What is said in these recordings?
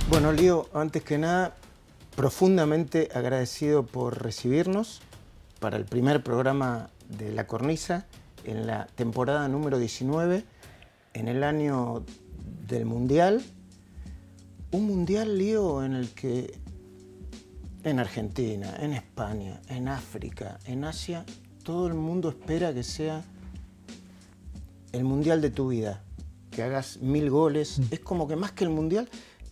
Bueno, Lío, antes que nada, profundamente agradecido por recibirnos para el primer programa de La Cornisa en la temporada número 19, en el año del Mundial. Un Mundial, Lío, en el que en Argentina, en España, en África, en Asia, todo el mundo espera que sea el Mundial de tu vida, que hagas 1000 goles. Es como que más que el Mundial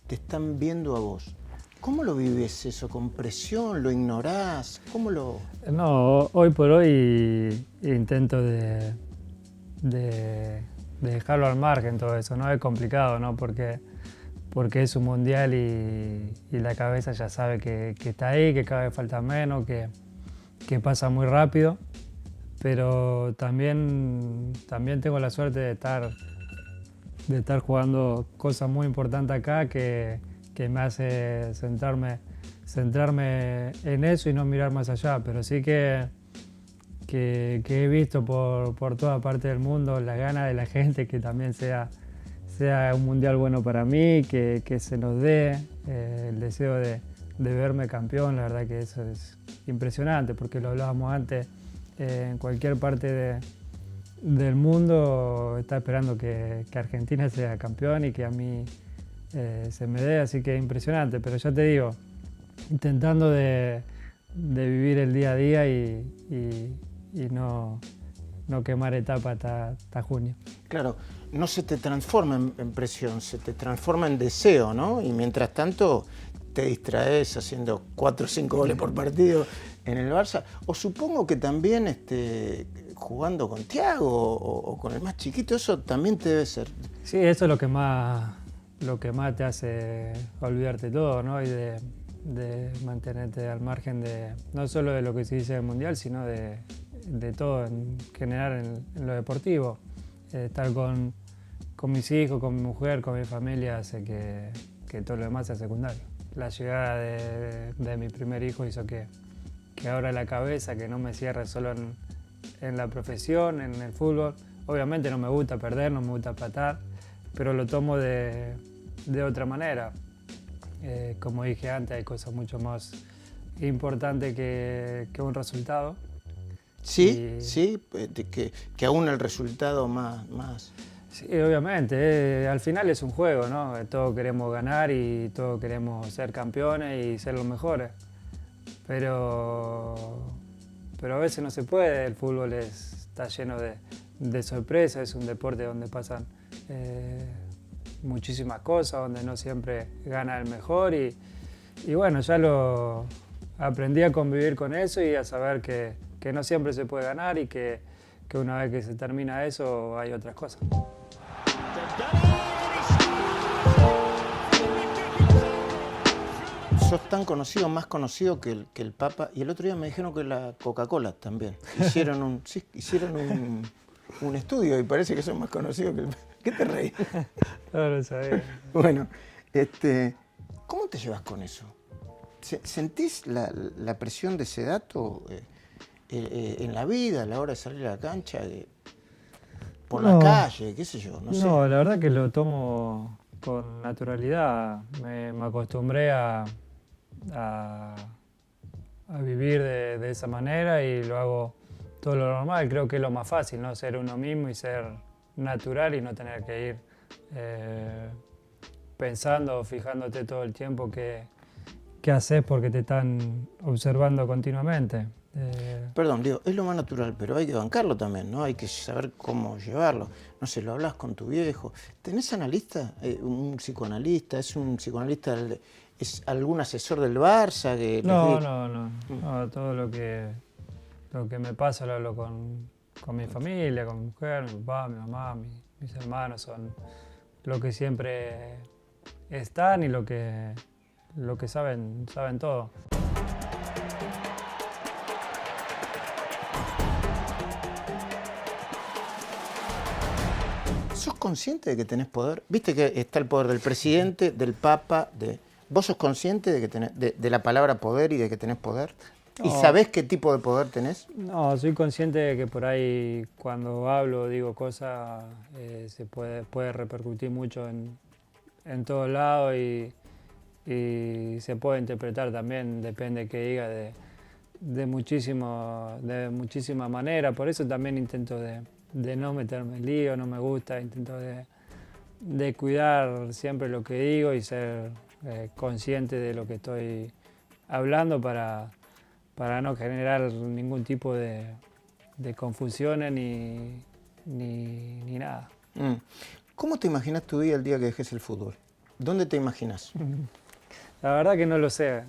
te están viendo a vos. ¿Cómo lo vives eso? ¿Con presión? ¿Lo ignorás? ¿Cómo lo...? No, hoy por hoy intento de dejarlo al margen todo eso, ¿no? Es complicado, ¿no? Porque es un mundial y la cabeza ya sabe que está ahí, que cada vez falta menos, que pasa muy rápido. Pero también tengo la suerte de estar jugando cosas muy importantes acá que me hace centrarme en eso y no mirar más allá. Pero sí que he visto por toda parte del mundo las ganas de la gente que también sea un mundial bueno para mí, que se nos dé el deseo de verme campeón. La verdad que eso es impresionante, porque lo hablábamos antes, en cualquier parte del mundo está esperando que Argentina sea campeón y que a mí se me dé, así que es impresionante. Pero ya te digo, intentando de vivir el día a día y no quemar etapa hasta junio. Claro, no se te transforma en presión, se te transforma en deseo, ¿no? Y mientras tanto te distraes haciendo 4 o 5 goles por partido en el Barça. O supongo que también jugando con Thiago o con el más chiquito, eso también te debe ser. Sí, eso es lo que más te hace olvidarte todo, ¿no? Y de mantenerte al margen no solo de lo que se dice en el Mundial, sino de todo en general en lo deportivo. Estar con mis hijos, con mi mujer, con mi familia hace que todo lo demás sea secundario. La llegada de mi primer hijo hizo que abra la cabeza, que no me cierre solo en la profesión, en el fútbol. Obviamente no me gusta perder, no me gusta empatar, pero lo tomo de otra manera. Como dije antes, hay cosas mucho más importantes que un resultado. Sí, que aún el resultado más... Sí, obviamente, al final es un juego, ¿no? Todos queremos ganar y todos queremos ser campeones y ser los mejores. Pero a veces no se puede, el fútbol está lleno de sorpresas, es un deporte donde pasan muchísimas cosas, donde no siempre gana el mejor y bueno, ya lo aprendí a convivir con eso y a saber que no siempre se puede ganar y que una vez que se termina eso hay otras cosas. Sos tan conocido, más conocido que el Papa, y el otro día me dijeron que la Coca-Cola también. Hicieron un estudio y parece que sos más conocido que el Papa. ¿Qué te reís? No lo sabía. Bueno, ¿cómo te llevas con eso? ¿Sentís la presión de ese dato en la vida, a la hora de salir a la cancha, por la calle, qué sé yo? No sé. No, la verdad que lo tomo con naturalidad. Me acostumbré a vivir de esa manera y lo hago todo lo normal. Creo que es lo más fácil, ¿no? Ser uno mismo y ser natural y no tener que ir pensando o fijándote todo el tiempo qué haces porque te están observando continuamente. Perdón, digo, es lo más natural, pero hay que bancarlo también, ¿no? Hay que saber cómo llevarlo. No sé, lo hablas con tu viejo. ¿Tenés analista? ¿Un psicoanalista? ¿Es un psicoanalista? ¿Es algún asesor del Barça? No, todo lo que me pasa lo hablo con mi familia, con mi mujer, mi papá, mi mamá, mis hermanos. Son lo que siempre están y lo que saben todo. sos consciente de que tenés poder? Viste que está el poder del presidente, del papa, ¿vos sos consciente de que de la palabra poder y de que tenés poder? ¿Y No. sabés qué tipo de poder tenés? No, soy consciente de que por ahí cuando hablo o digo cosas se puede repercutir mucho en todos lados y se puede interpretar también, depende de qué diga, de muchísima manera. Por eso también intento de no meterme en lío, no me gusta, intento de cuidar siempre lo que digo y ser consciente de lo que estoy hablando para no generar ningún tipo de confusiones ni nada. ¿Cómo te imaginas tu día el día que dejes el fútbol? ¿Dónde te imaginas? La verdad que no lo sé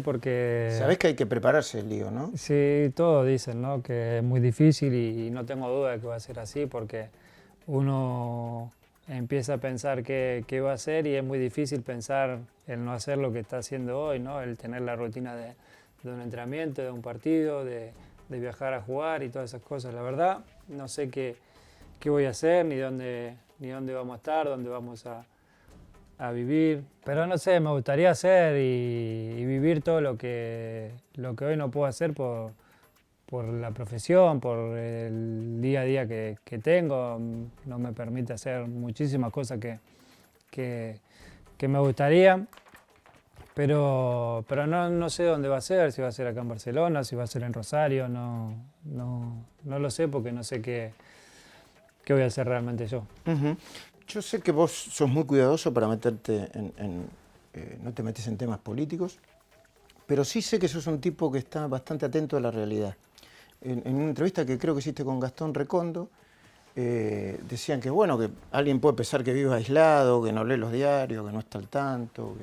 porque... Sabés que hay que prepararse el lío, ¿no? Sí, todos dicen, ¿no?, que es muy difícil y no tengo duda de que va a ser así porque uno empieza a pensar qué va a hacer y es muy difícil pensar el no hacer lo que está haciendo hoy, ¿no? El tener la rutina de un entrenamiento, de un partido, de viajar a jugar y todas esas cosas. La verdad, no sé qué voy a hacer, ni dónde vamos a estar, dónde vamos a vivir. Pero no sé, me gustaría hacer y vivir todo lo que hoy no puedo hacer por la profesión, por el día a día que tengo. No me permite hacer muchísimas cosas que me gustaría. Pero no sé dónde va a ser, si va a ser acá en Barcelona, si va a ser en Rosario, no lo sé porque no sé qué voy a hacer realmente yo. Yo sé que vos sos muy cuidadoso para meterte no te metes en temas políticos, pero sí sé que sos un tipo que está bastante atento a la realidad. En una entrevista que creo que hiciste con Gastón Recondo, decían que bueno, que alguien puede pensar que vive aislado, que no lee los diarios, que no está al tanto.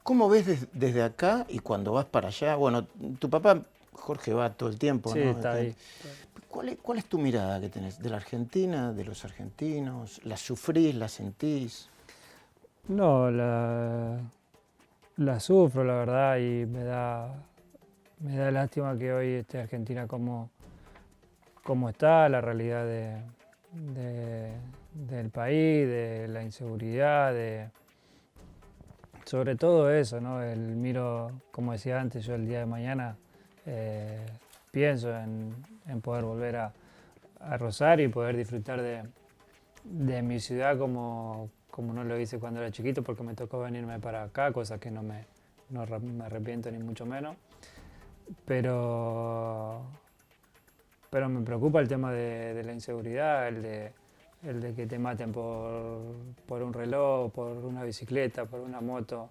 ¿Cómo ves desde acá y cuando vas para allá? Bueno, tu papá, Jorge, va todo el tiempo, Sí, ¿no? está ahí. ¿Cuál es tu mirada que tenés de la Argentina, de los argentinos? ¿La sufrís, la sentís? No, la sufro, la verdad, y me da lástima que hoy esté Argentina como está, la realidad del país, de la inseguridad, sobre todo eso, ¿no? Miro, como decía antes, yo el día de mañana pienso en poder volver a Rosario y poder disfrutar de mi ciudad como no lo hice cuando era chiquito, porque me tocó venirme para acá, cosa que no me arrepiento ni mucho menos. Pero me preocupa el tema de la inseguridad, el de que te maten por un reloj, por una bicicleta, por una moto.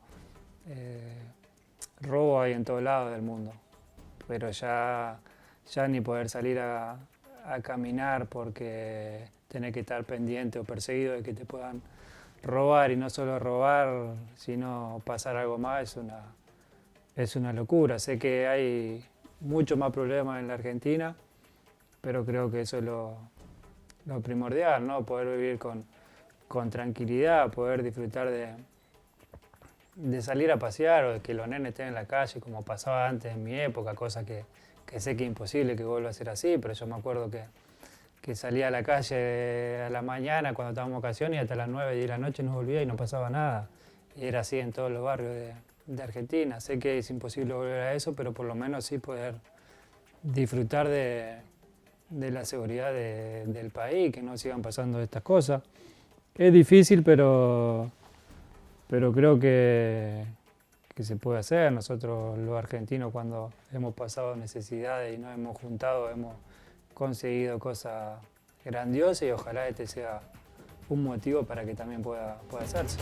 Robo hay en todos lados del mundo, pero ya ni poder salir a caminar porque tenés que estar pendiente o perseguido de que te puedan robar, y no solo robar, sino pasar algo más, es una locura. Sé que hay mucho más problemas en la Argentina, pero creo que eso es lo primordial, ¿no? Poder vivir con tranquilidad, poder disfrutar de salir a pasear o de que los nenes estén en la calle como pasaba antes en mi época, cosa que sé que es imposible que vuelva a ser así, pero yo me acuerdo que salía a la calle a la mañana cuando estábamos en vacaciones y hasta las 9, 10 de la noche no volvía y no pasaba nada. Y era así en todos los barrios de Argentina. Sé que es imposible volver a eso, pero por lo menos sí poder disfrutar de la seguridad del país, que no sigan pasando estas cosas. Es difícil, pero creo que se puede hacer. Nosotros los argentinos, cuando hemos pasado necesidades y nos hemos juntado, hemos conseguido cosas grandiosas y ojalá este sea un motivo para que también pueda hacerse.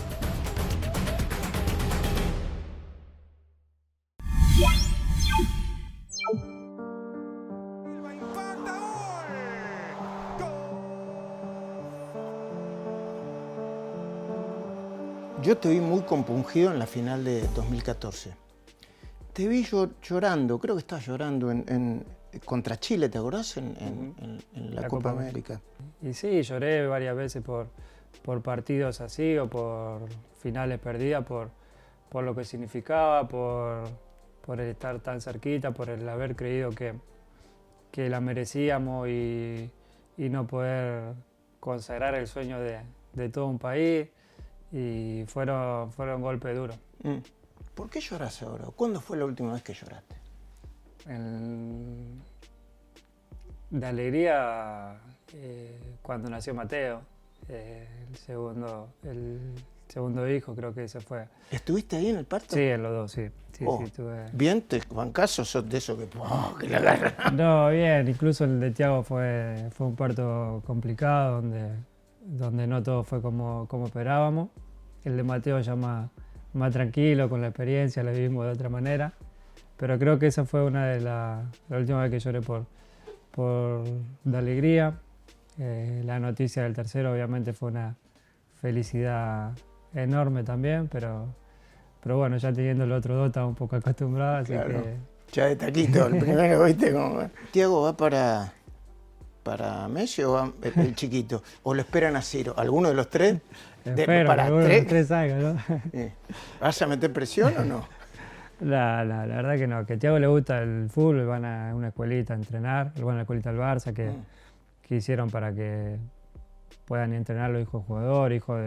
Yo te vi muy compungido en la final de 2014. Te vi llorando, creo que estabas llorando contra Chile, ¿te acordás? En la Copa América. Y sí, lloré varias veces por partidos así o por finales perdidas, por lo que significaba, por el estar tan cerquita, por el haber creído que la merecíamos y y no poder consagrar el sueño de todo un país, y fueron golpes duros. ¿Por qué lloras ahora? ¿Cuándo fue la última vez que lloraste? De alegría cuando nació Mateo, el segundo hijo, creo que ese fue. ¿Estuviste ahí en el parto? Sí, en los dos, sí. Sí, estuve. ¿Bien? ¿Bancás o sos de eso que la agarra? No, bien, incluso el de Tiago fue un parto complicado, donde no todo fue como esperábamos. El de Mateo ya más tranquilo, con la experiencia, lo vivimos de otra manera. Pero creo que esa fue una de la última vez que lloré de alegría. La noticia del tercero obviamente fue una felicidad enorme también, pero bueno, ya teniendo el otro dos estaba un poco acostumbrado, así Claro. que... Ya de taquito, el primero, ¿viste? ¿Tiago va para Messi o va el chiquito? ¿O lo esperan a Ciro? ¿Alguno de los tres? Espero para que uno de los tres salga, ¿no? ¿Vas a meter presión o no? La verdad que no, que a Tiago le gusta el fútbol, van a una escuelita a entrenar, van a la escuelita del Barça que hicieron para que puedan entrenar los hijos de jugador, hijos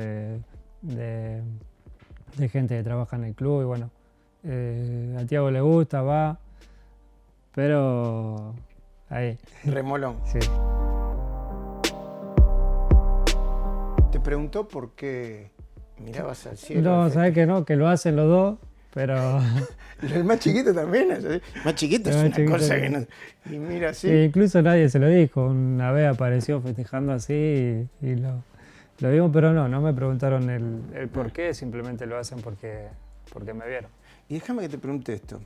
de gente que trabaja en el club, y bueno, a Tiago le gusta, va, pero ahí. Remolón. Sí. Te preguntó por qué mirabas al cielo. No, sabes que no, que lo hacen los dos, pero... El más chiquito también, el más chiquito es una cosa que no... Y mira así. Incluso nadie se lo dijo, una vez apareció festejando así y lo vimos, pero no me preguntaron el por qué, simplemente lo hacen porque me vieron. Y déjame que te pregunte esto,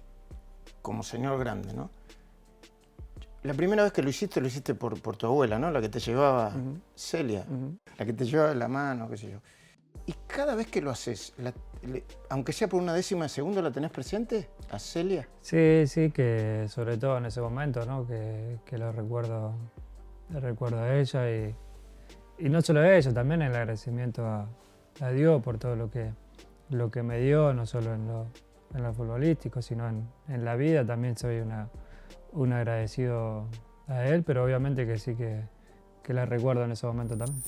como señor grande, ¿no? La primera vez que lo hiciste por tu abuela, ¿no? La que te llevaba, Celia, la que te llevaba de la mano, qué sé yo. Y cada vez que lo haces, aunque sea por una décima de segundo, ¿la tenés presente a Celia? Sí, que sobre todo en ese momento, ¿no? Que lo recuerdo a ella y no solo a ella, también el agradecimiento a Dios por todo lo que me dio, no solo en lo futbolístico, sino en la vida. También soy un agradecido a él, pero obviamente que sí que la recuerdo en ese momento también.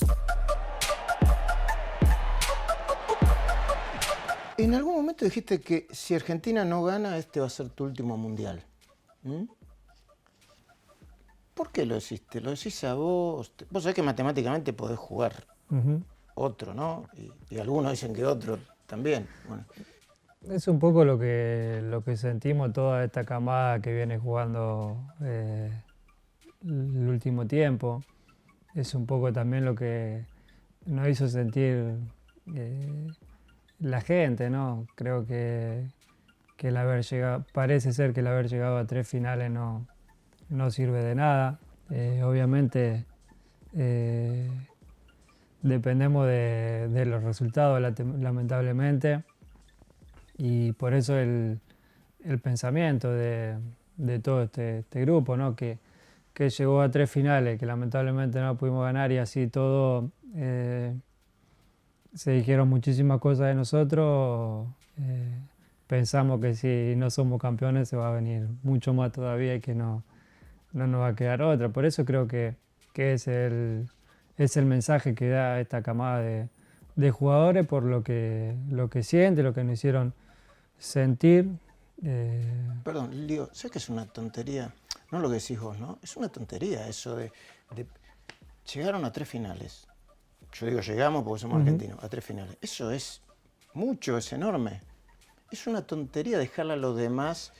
En algún momento dijiste que si Argentina no gana, este va a ser tu último mundial. ¿Por qué lo hiciste? ¿Lo decís a vos? Vos sabés que matemáticamente podés jugar otro, ¿no? Y algunos dicen que otro también. Bueno. Es un poco lo que sentimos toda esta camada que viene jugando el último tiempo. Es un poco también lo que nos hizo sentir la gente, ¿no? Creo que el haber llegado, parece ser que el haber llegado a 3 finales no sirve de nada. Obviamente dependemos de los resultados, lamentablemente, y por eso el pensamiento de todo este grupo, ¿no? que llegó a 3 finales, que lamentablemente no pudimos ganar, y así todo se dijeron muchísimas cosas de nosotros. Pensamos que si no somos campeones se va a venir mucho más todavía y que no nos va a quedar otra. Por eso creo que es el mensaje que da esta camada de jugadores, por lo que siente, lo que nos hicieron sentir. Perdón, digo, sé que es una tontería, no lo que decís vos, ¿no? Es una tontería eso de llegaron a 3 finales. Yo digo llegamos porque somos argentinos, a 3 finales. Eso es mucho, es enorme. Es una tontería dejarle a los demás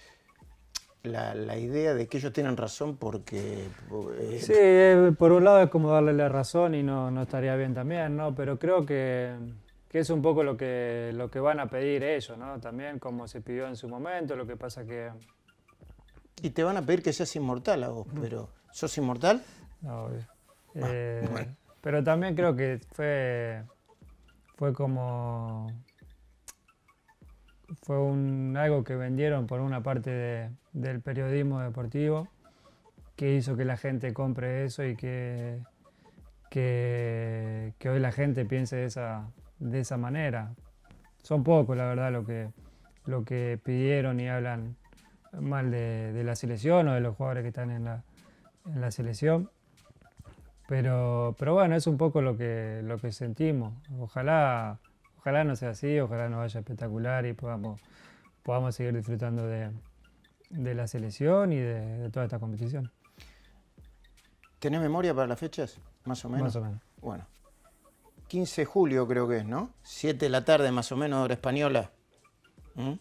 la idea de que ellos tienen razón porque... Sí, por un lado es como darle la razón y no estaría bien también, ¿no? Pero creo que es un poco lo que van a pedir ellos, ¿no? También como se pidió en su momento, lo que pasa que... Y te van a pedir que seas inmortal a vos, pero ¿sos inmortal? No, obvio. Bueno. Pero también creo que fue como... Fue algo que vendieron por una parte del periodismo deportivo, que hizo que la gente compre eso y que hoy la gente piense de esa manera. Son pocos, la verdad, lo que pidieron y hablan mal de la selección o de los jugadores que están en la selección. pero bueno, es un poco lo que sentimos. Ojalá no sea así, ojalá nos vaya espectacular y podamos seguir disfrutando de la selección y de toda esta competición. ¿Tenés memoria para las fechas? Más o menos. Más o menos. Bueno, 15 de julio creo que es, ¿no? 7 de la tarde más o menos hora española. ¿Mm?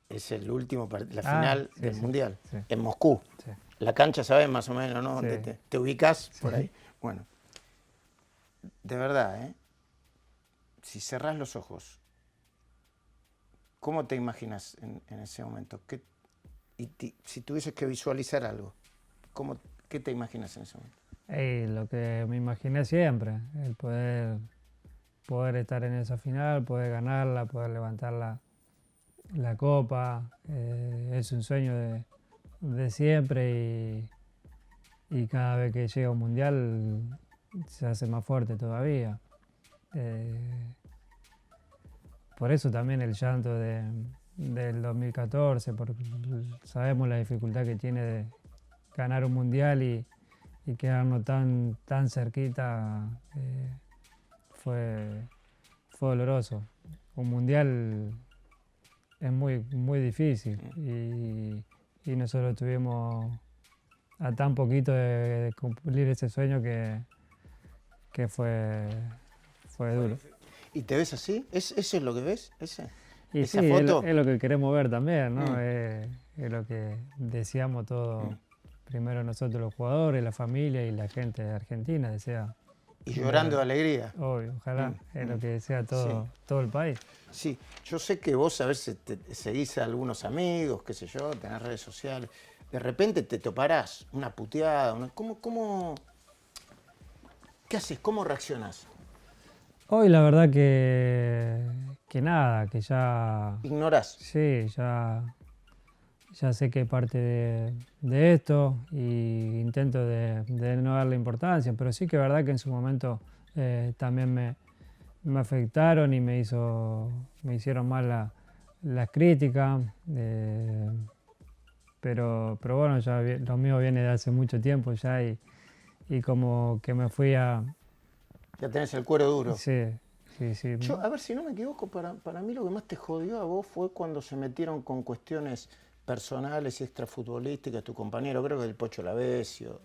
Es el último la final sí, del sí, Mundial, sí. en Moscú. Sí. La cancha, ¿sabes? Más o menos, ¿no? Sí. ¿Te ubicas por Sí. ahí? Bueno, de verdad, ¿eh? Si cerrás los ojos, ¿cómo te imaginas en ese momento? Si tuvieses que visualizar algo, ¿qué te imaginas en ese momento? Lo que me imaginé siempre, el poder estar en esa final, poder ganarla, poder levantar la copa, es un sueño de siempre y cada vez que llega un mundial se hace más fuerte todavía. Por eso también el llanto del 2014, porque sabemos la dificultad que tiene de ganar un mundial y quedarnos tan cerquita, fue doloroso. Un mundial es muy difícil y nosotros estuvimos a tan poquito de cumplir ese sueño que fue duro. ¿Y te ves así? ¿Eso es lo que ves? Y ¿Esa sí, foto? es lo que queremos ver también, ¿no? Es lo que deseamos todos. Primero nosotros los jugadores, la familia y la gente de Argentina desea. Y llorando de alegría. Obvio, ojalá, es lo que desea todo el país. Sí, yo sé que vos a veces seguís a algunos amigos, qué sé yo, tenés redes sociales. De repente te toparás una puteada, ¿qué haces? ¿Cómo reaccionás? Hoy la verdad que nada, que ya... ¿Ignorás? Sí, ya sé que es parte de esto y intento de no darle importancia, pero sí que es verdad que en su momento también me afectaron y me hicieron mal las críticas, pero bueno, ya lo mío viene de hace mucho tiempo ya y como que me fui a... Ya tenés el cuero duro. Sí. Yo, a ver, si no me equivoco, para mí lo que más te jodió a vos fue cuando se metieron con cuestiones personales y extrafutbolísticas, tu compañero, creo que el Pocho Lavesio,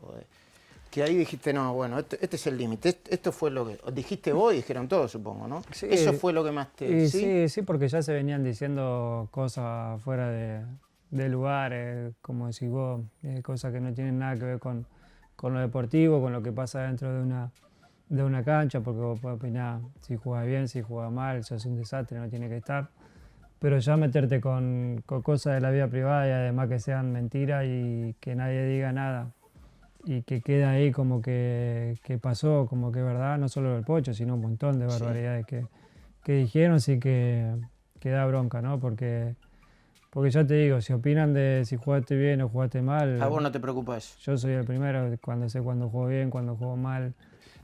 que ahí dijiste, no, bueno, este es el límite, esto fue lo que... Dijiste vos y dijeron todos, supongo, ¿no? Sí, Eso fue lo que más te... Sí, porque ya se venían diciendo cosas fuera de lugar, como decís vos, cosas que no tienen nada que ver con lo deportivo, con lo que pasa dentro de una cancha, porque vos podés opinar si juega bien, si juega mal, si es un desastre, no tiene que estar. Pero ya meterte con cosas de la vida privada y además que sean mentiras y que nadie diga nada y que queda ahí como que pasó, como que es verdad, no solo el Pocho, sino un montón de barbaridades que dijeron, sí que da bronca, ¿no? Porque ya te digo, si opinan de si jugaste bien o jugaste mal... A vos no te preocupa eso. Yo soy el primero cuando sé cuándo juego bien, cuándo juego mal.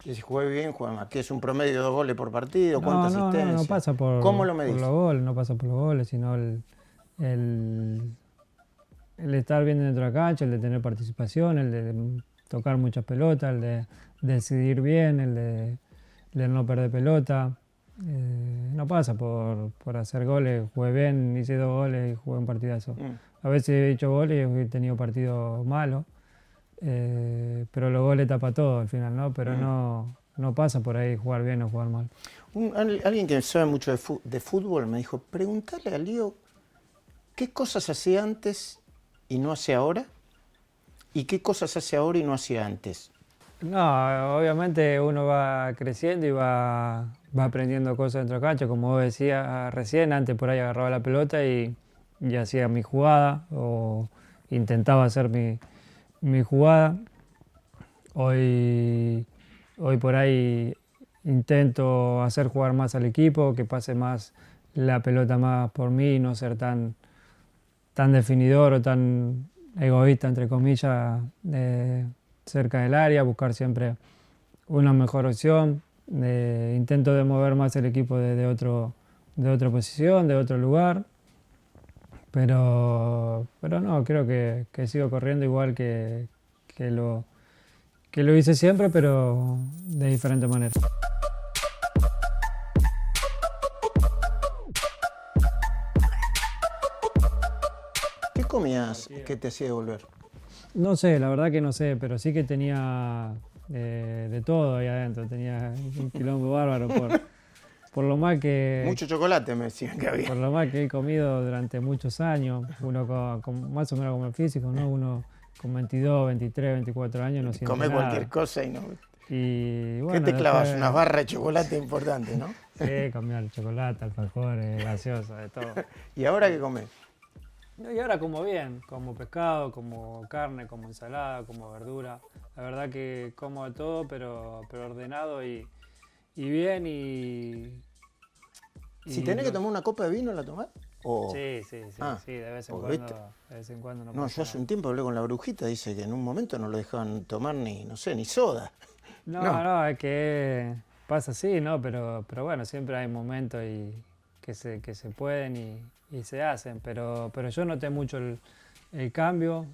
Y si jugué bien, juega mal. ¿Qué es un promedio de 2 goles por partido? ¿Cuántas asistencias? No pasa por, ¿Cómo lo medís? por los goles, no pasa por los goles, sino el estar bien dentro de la cancha, el de tener participación, el de tocar muchas pelotas, el de decidir bien, el de no perder pelota. No pasa por hacer goles, jugué bien, hice 2 goles y jugué un partidazo. A veces he hecho goles y he tenido partidos malos, pero los goles tapa todo al final, ¿no? Pero no pasa por ahí jugar bien o jugar mal. Alguien que sabe mucho de fútbol me dijo, pregúntale a Lío qué cosas hacía antes y no hace ahora, y qué cosas hace ahora y no hacía antes. No, obviamente uno va creciendo y va aprendiendo cosas dentro de la cancha. Como vos decías recién, antes por ahí agarraba la pelota y hacía mi jugada o intentaba hacer mi jugada. Hoy por ahí intento hacer jugar más al equipo, que pase más la pelota más por mí, no ser tan definidor o tan egoísta, entre comillas, cerca del área, buscar siempre una mejor opción. Intento de mover más el equipo de otra posición, de otro lugar. Pero no, creo que sigo corriendo igual que que lo hice siempre, pero de diferente manera. ¿Qué comías que te hacía volver? No sé, la verdad que no sé, pero sí que tenía de todo ahí adentro. Tenía un quilombo bárbaro por lo mal que... Mucho chocolate me decían que había. Por lo mal que he comido durante muchos años, uno más o menos como el físico, ¿no? Uno con 22, 23, 24 años no siente Comés nada. cualquier cosa y no... Y ¿Qué bueno, te clavas? después, Unas barras de chocolate importantes, ¿no? sí, comía chocolate, alfajores, gaseosa, de todo. ¿Y ahora qué comés? Y ahora como bien, como pescado, como carne, como ensalada, como verdura. La verdad que como de todo, pero ordenado y bien Si tenés que lo- tomar una copa de vino, ¿la tomás? O... Sí, sí, sí, Ah, sí, de vez en porque cuando, viste- de vez en cuando no No, pasa yo hace nada. un tiempo hablé con la brujita, dice que en un momento no lo dejaban tomar ni, no sé, ni soda. No, No. no, es que pasa así, ¿no? Pero bueno, siempre hay momentos que se pueden y se hacen, pero yo noté mucho el cambio,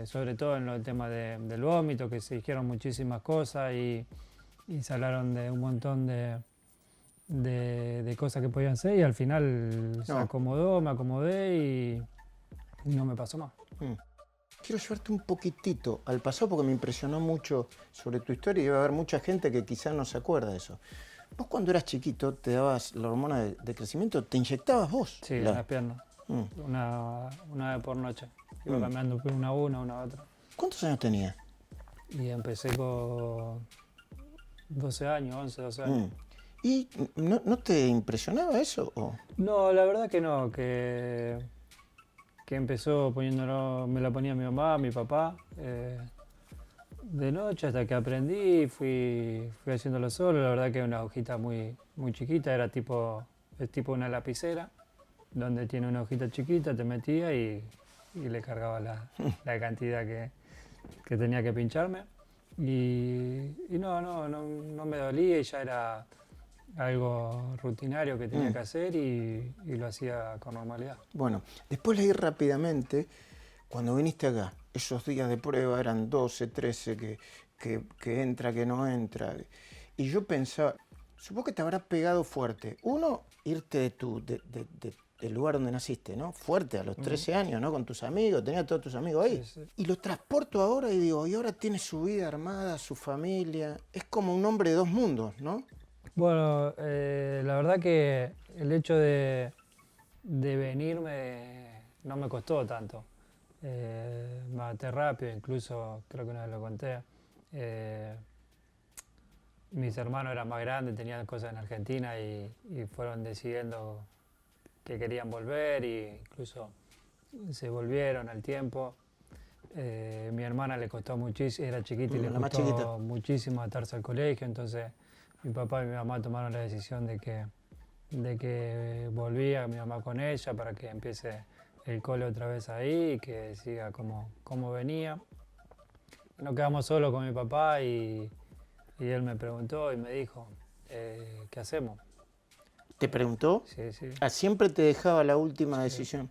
sobre todo en el tema del vómito, que se dijeron muchísimas cosas y se hablaron de un montón de cosas que podían ser y al final se No. acomodó, me acomodé y no me pasó más. Mm. Quiero llevarte un poquitito al pasado porque me impresionó mucho sobre tu historia y debe haber mucha gente que quizás no se acuerda de eso. Vos cuando eras chiquito te dabas la hormona de crecimiento, te inyectabas vos. Sí, en las piernas, Mm. una vez por noche. Iba Mm. cambiando una a una a otra. ¿Cuántos años tenías? Y empecé con 12 años, 11, 12 años. Mm. ¿Y no te impresionaba eso? ¿O? No, la verdad que no, que empezó poniéndolo, me la ponía mi mamá, mi papá, de noche hasta que aprendí, fui haciéndolo solo. La verdad que era una hojita muy, muy chiquita, es tipo una lapicera, donde tiene una hojita chiquita, te metía y le cargaba la cantidad que tenía que pincharme. Y no me dolía y ya era algo rutinario que tenía que hacer y lo hacía con normalidad. Bueno, después leí rápidamente, cuando viniste acá, esos días de prueba eran 12, 13, que entra, que no entra. Y yo pensaba, supongo que te habrá pegado fuerte. Uno, irte del lugar donde naciste, ¿no? Fuerte, a los 13 años, ¿no? Con tus amigos, tenías todos tus amigos ahí. Sí, sí. Y lo transporto ahora y digo, y ahora tiene su vida armada, su familia. Es como un hombre de dos mundos, ¿no? Bueno, la verdad que el hecho de venirme no me costó tanto. Me adapté rápido, incluso creo que una vez lo conté. Mis hermanos eran más grandes, tenían cosas en Argentina y fueron decidiendo que querían volver e incluso se volvieron al tiempo. Mi hermana le costó muchísimo, era chiquita y le La más chiquita. costó muchísimo adaptarse al colegio, entonces mi papá y mi mamá tomaron la decisión de que volvía mi mamá con ella para que empiece el cole otra vez ahí y que siga como venía. Nos quedamos solos con mi papá y él me preguntó y me dijo, ¿qué hacemos? ¿Te preguntó? Sí, sí. Ah, siempre te dejaba la última decisión.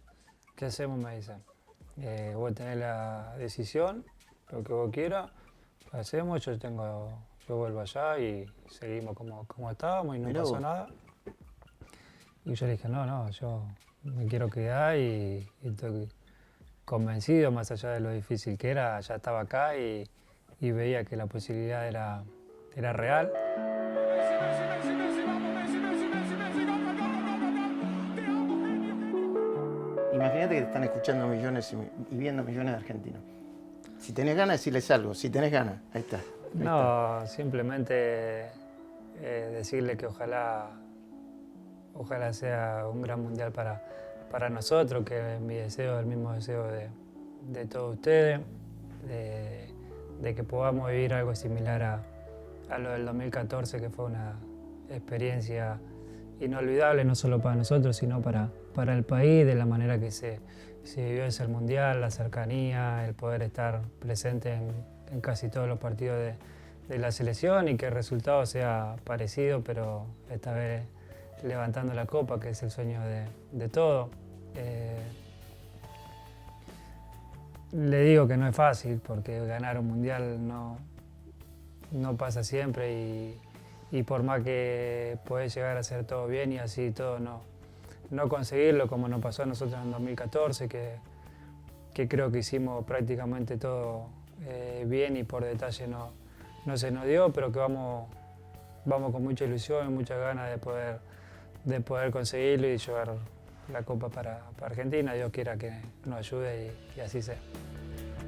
¿Qué hacemos? Me dice. Vos tenés la decisión, lo que vos quieras, lo hacemos, yo vuelvo allá y seguimos como estábamos y no Mirá pasó vos. nada. Y yo le dije, no, yo me quiero quedar y estoy convencido, más allá de lo difícil que era, ya estaba acá y veía que la posibilidad era real. Imagínate que te están escuchando millones y viendo millones de argentinos. Si tenés ganas, decirles algo. Si tenés ganas, ahí está. No, simplemente decirle que ojalá sea un gran mundial para nosotros, que mi deseo es el mismo deseo de todos ustedes, de que podamos vivir algo similar a lo del 2014, que fue una experiencia inolvidable, no solo para nosotros, sino para el país, de la manera que se vivió ese mundial, la cercanía, el poder estar presente en casi todos los partidos de la selección y que el resultado sea parecido, pero esta vez levantando la copa, que es el sueño de todo. Le digo que no es fácil, porque ganar un mundial no pasa siempre y por más que podés llegar a hacer todo bien y así todo no conseguirlo como nos pasó a nosotros en 2014, que creo que hicimos prácticamente todo bien y por detalle no se nos dio, pero que vamos con mucha ilusión y muchas ganas de poder conseguirlo y llevar la Copa para Argentina. Dios quiera que nos ayude y así sea.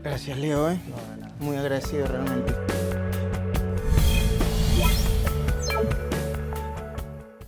Gracias, Leo. No, de nada. Muy agradecido realmente.